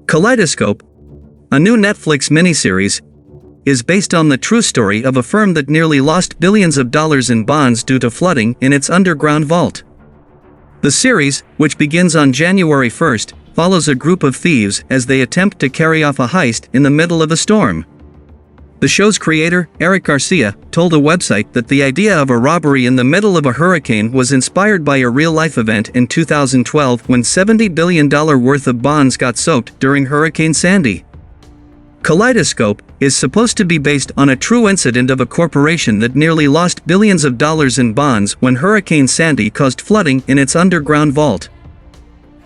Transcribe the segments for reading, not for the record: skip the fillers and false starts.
Kaleidoscope, a new Netflix miniseries, is based on the true story of a firm that nearly lost billions of dollars in bonds due to flooding in its underground vault. The series, which begins on January 1st, follows a group of thieves as they attempt to carry off a heist in the middle of a storm. The show's creator, Eric Garcia, told a website that the idea of a robbery in the middle of a hurricane was inspired by a real-life event in 2012 when $70 billion worth of bonds got soaked during Hurricane Sandy. Kaleidoscope is supposed to be based on a true incident of a corporation that nearly lost billions of dollars in bonds when Hurricane Sandy caused flooding in its underground vault.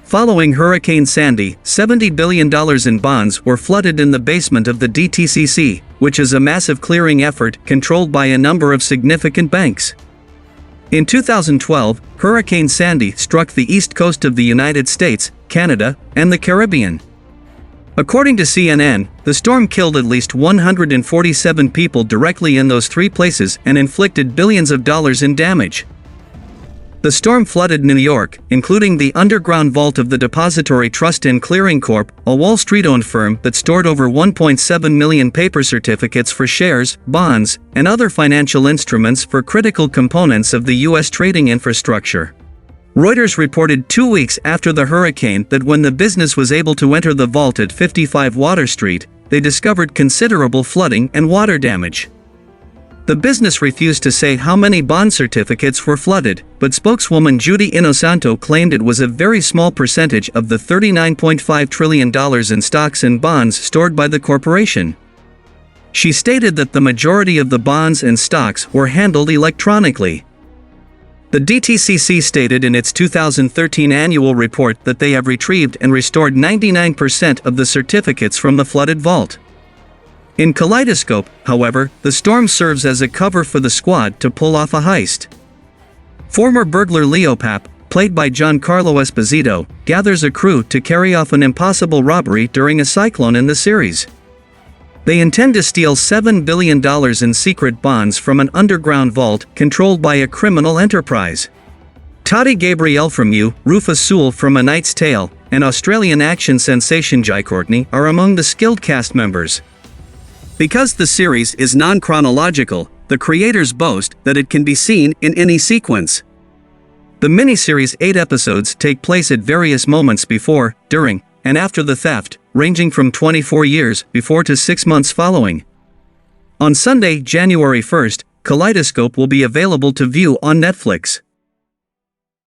Following Hurricane Sandy, $70 billion in bonds were flooded in the basement of the DTCC, which is a massive clearing effort controlled by a number of significant banks. In 2012, Hurricane Sandy struck the east coast of the United States, Canada, and the Caribbean. According to CNN, the storm killed at least 147 people directly in those three places and inflicted billions of dollars in damage. The storm flooded New York, including the underground vault of the Depository Trust and Clearing Corp., a Wall Street-owned firm that stored over 1.7 million paper certificates for shares, bonds, and other financial instruments for critical components of the U.S. trading infrastructure. Reuters reported 2 weeks after the hurricane that when the business was able to enter the vault at 55 Water Street, they discovered considerable flooding and water damage. The business refused to say how many bond certificates were flooded, but spokeswoman Judy Inosanto claimed it was a very small percentage of the $39.5 trillion in stocks and bonds stored by the corporation. She stated that the majority of the bonds and stocks were handled electronically. The DTCC stated in its 2013 annual report that they have retrieved and restored 99% of the certificates from the flooded vault. In Kaleidoscope, however, the storm serves as a cover for the squad to pull off a heist. Former burglar Leo Papp, played by Giancarlo Esposito, gathers a crew to carry off an impossible robbery during a cyclone in the series. They intend to steal $7 billion in secret bonds from an underground vault controlled by a criminal enterprise. Toddy Gabriel from You, Rufus Sewell from A Knight's Tale, and Australian action sensation Jai Courtney are among the skilled cast members. Because the series is non-chronological, the creators boast that it can be seen in any sequence. The miniseries' 8 episodes take place at various moments before, during, and after the theft, ranging from 24 years before to 6 months following. On Sunday, January 1st, Kaleidoscope will be available to view on Netflix.